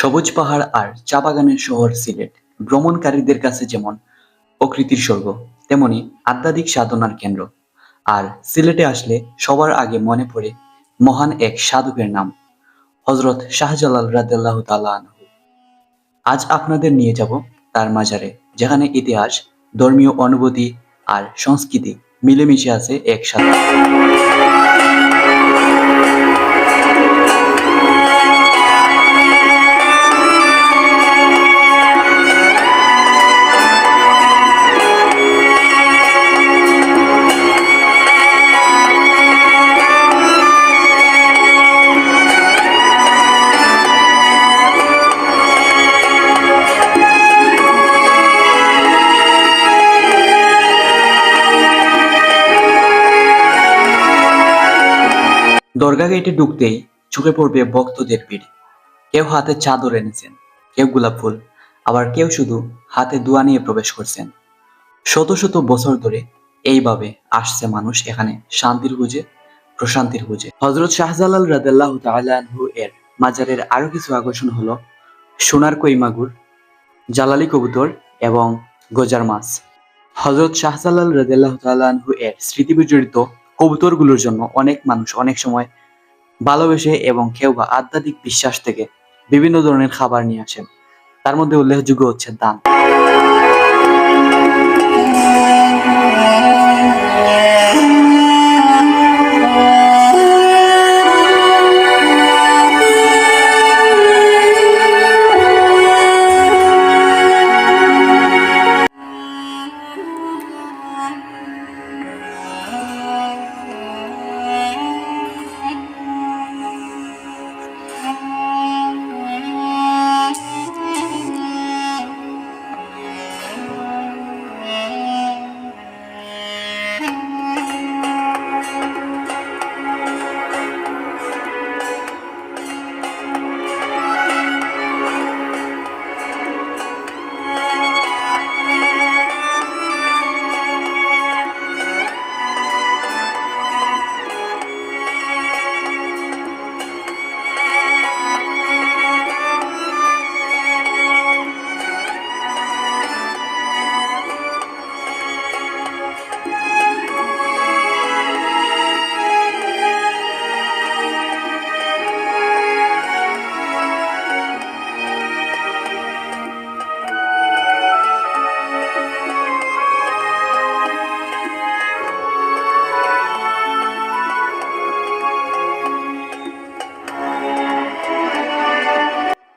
সবুজ পাহাড় আর চা বাগানের শহর সিলেট ভ্রমণকারীদের কাছে যেমন প্রকৃতির স্বর্গ, তেমনি আধ্যাত্মিক সাধনার কেন্দ্র। আর সিলেটে আসলে সবার আগে মনে পড়ে মহান এক সাধকের নাম, হযরত শাহজালাল রাদিয়াল্লাহু তাআলা আনহু। আজ আপনাদের নিয়ে যাব তার মাজারে, যেখানে ইতিহাস, ধর্মীয় অনুভূতি আর সংস্কৃতি মিলেমিশে আছে একসাথে। দরগা গেটে ঢুকতেই চোখে পড়বে ভক্তদের ভিড়। কেউ হাতে চাদর এনেছেন, কেউ গোলাপ ফুল, আবার কেউ শুধু হাতে দোয়া নিয়ে প্রবেশ করছেন। শত শত বছর ধরে এইভাবে আসছে মানুষ এখানে শান্তির খুঁজে, প্রশান্তির খুঁজে। হযরত শাহজালাল রাদিয়াল্লাহু তাআলা আনহু এর মাজারের আরো কিছু আকর্ষণ হলো সোনার কই মাগুর, জালালি কবুতর এবং গজার মাছ। হযরত শাহজালাল রাদিয়াল্লাহু তাআলা আনহু এর স্মৃতি বিজড়িত কবুতরগুলোর জন্য অনেক মানুষ অনেক সময় ভালোবেসে এবং কেউ বা আধ্যাত্মিক বিশ্বাস থেকে বিভিন্ন ধরনের খাবার নিয়ে আসেন। তার মধ্যে উল্লেখযোগ্য হচ্ছে দান।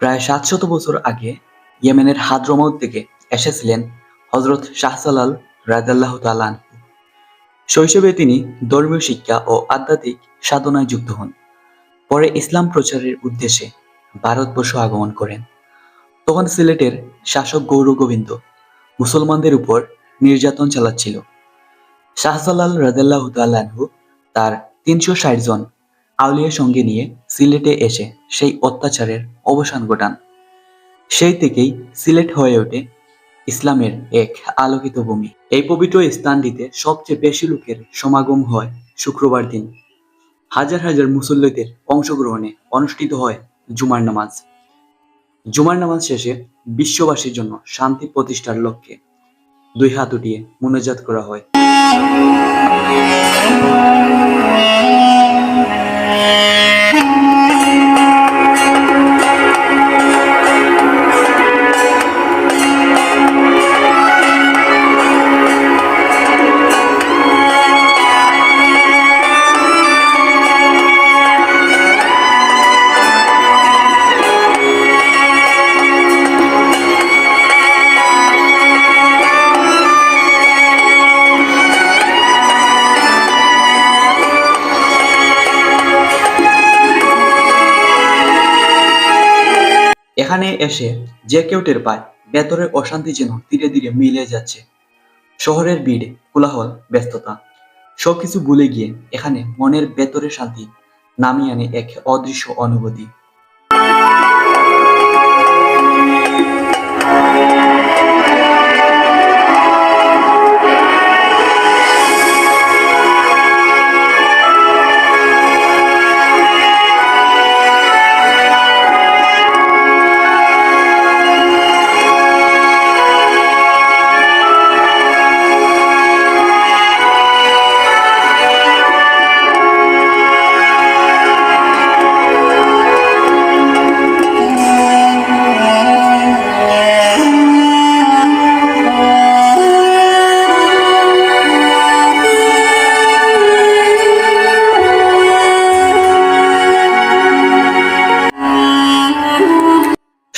প্রায় ৭০০ বছর আগে ইয়েমেনের হাদ্রমাউত থেকে এসেছিলেন হযরত শাহজালাল রাদিয়াল্লাহু তাআলা আনহু। শৈশবে তিনি ধর্মীয় শিক্ষা ও আধ্যাত্মিক সাধনায় যুক্ত হন। পরে ইসলাম প্রচারের উদ্দেশ্যে ভারতবর্ষ আগমন করেন। তখন সিলেটের শাসক গৌরগোবিন্দ মুসলমানদের উপর নির্যাতন চালাচ্ছিল। শাহজালাল রাদিয়াল্লাহু তাআলা আনহু তার ৩৬০ জন আউলিয়া সঙ্গে নিয়ে সিলেটে এসে সেই অত্যাচারের অবসান ঘটান। সেই থেকেই সিলেট হয়ে ওঠে ইসলামের এক আলোকিত ভূমি। এই পবিত্র স্থানটিতে সবচেয়ে বেশি লোকের সমাগম হয় শুক্রবার দিন। হাজার হাজার মুসল্লিদের অংশগ্রহণে অনুষ্ঠিত হয় জুমার নামাজ। জুমার নামাজ শেষে বিশ্ববাসীর জন্য শান্তি প্রতিষ্ঠার লক্ষ্যে দুই হাত উঠিয়ে মুনাজাত করা হয়। এখানে এসে যে কেউ টের পায় ভেতরের অশান্তি যেন ধীরে ধীরে মিলে যাচ্ছে। শহরের ভিড়, কোলাহল, ব্যস্ততা সবকিছু ভুলে গিয়ে এখানে মনের ভেতরের শান্তি নামিয়ে আনে এক অদৃশ্য অনুভূতি।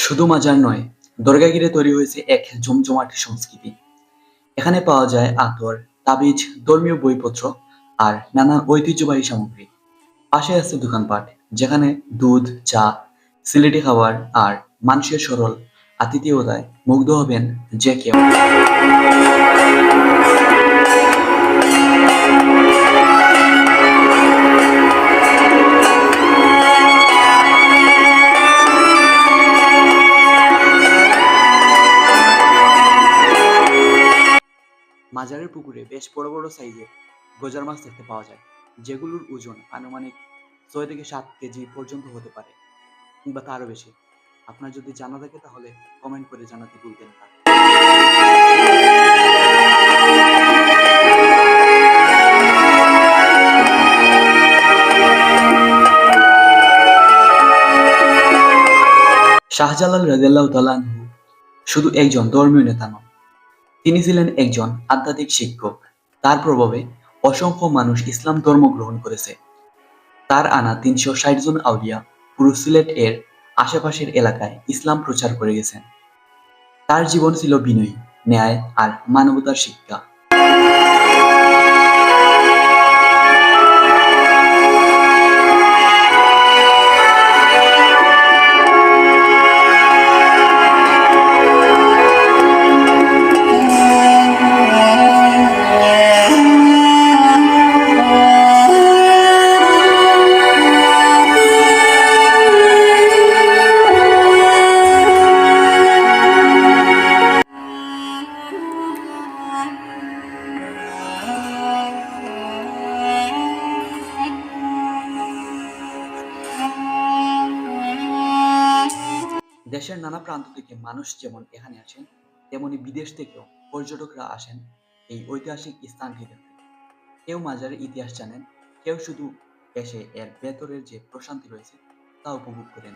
শুধু মাজার নয়, দরগা ঘিরে তৈরি হয়েছে এক জমজমাট সংস্কৃতি। এখানে পাওয়া যায় আতর, তাবিজ, ধর্মীয় বইপত্র আর নানা ঐতিহ্যবাহী সামগ্রী। পাশে আছে দোকানপাট, যেখানে দুধ, চা, সিলেটি খাবার আর মানুষের সরল আতিথেয়তায় মুগ্ধ হবেন যে কেউ। মাজারের পুকুরে বেশ বড় বড় সাইজের গজার মাছ দেখতে পাওয়া যায়, যেগুলোর ওজন আনুমানিক 6 থেকে 7 কেজি পর্যন্ত হতে পারে, কিংবা তারও বেশি। আপনার যদি জানা থাকে তাহলে কমেন্ট করে জানাতে ভুলবেন না। শাহজালাল রাদিয়াল্লাহু তাআলা আনহু শুধু একজন ধর্মীয় নেতা নন, তিনি ছিলেন একজন আধ্যাত্মিক শিক্ষক। তার প্রভাবে অসংখ্য মানুষ ইসলাম ধর্ম গ্রহণ করেছে। তার আনা 360 জন আউলিয়া পুরো সিলেট এর আশেপাশের এলাকায় ইসলাম প্রচার করে গেছেন। তার জীবন ছিল বিনয়ী, ন্যায় আর মানবতার শিক্ষা। দেশের নানা প্রান্ত থেকে মানুষ যেমন এখানে আসেন, তেমনি বিদেশ থেকেও পর্যটকরা আসেন এই ঐতিহাসিক স্থানটি দেখতে। কেউ মাজারের ইতিহাস জানেন, কেউ শুধু এসে এর ভেতরের যে প্রশান্তি রয়েছে তা উপভোগ করেন।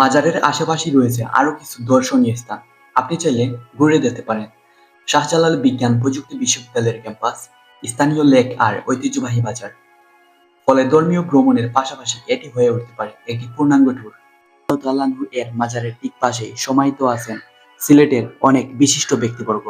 মাজারের আশেপাশে রয়েছে আরো কিছু দর্শনীয় স্থান, আপনি চাইলে ঘুরে যেতে পারেন। শাহজালাল বিজ্ঞান প্রযুক্তি বিশ্ববিদ্যালয়ের ক্যাম্পাস, স্থানীয় লেক আর ঐতিহ্যবাহী বাজার। ফলে ধর্মীয় ভ্রমণের পাশাপাশি এটি হয়ে উঠতে পারে একটি পূর্ণাঙ্গ ট্যুর। এর মাজারের ঠিক পাশেই সমাহিত আছেন সিলেটের অনেক বিশিষ্ট ব্যক্তিবর্গ।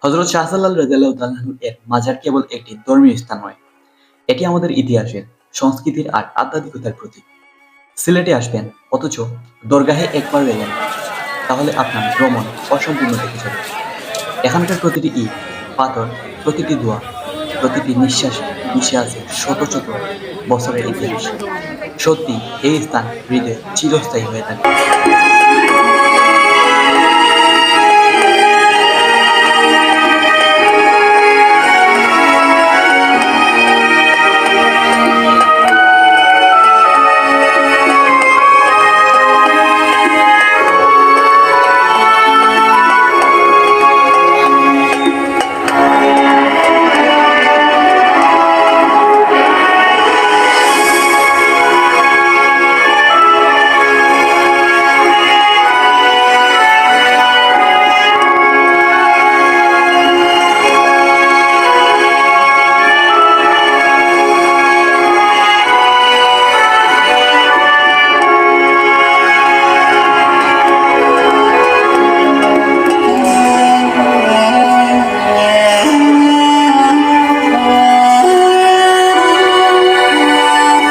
হযরত শাহজালাল রাদিয়াল্লাহু তাআলা আনহু এর মাজার কেবল একটি ধর্মীয় স্থান নয়, এটি আমাদের ইতিহাসের, সংস্কৃতির আর আধ্যাত্মিকতার প্রতীক। সিলেটে আসবেন অথচ দরগাহে একবার গেলেন, তাহলে আপনার ভ্রমণ অসম্পূর্ণ থেকে যাবে। এখানকার প্রতিটি ইট, পাথর, প্রতিটি দোয়া, প্রতিটি নিঃশ্বাসে মিশে আছে শত শত বছরের ইতিহাস। সত্যি এই স্থান হৃদয়ে চিরস্থায়ী হয়ে থাকে।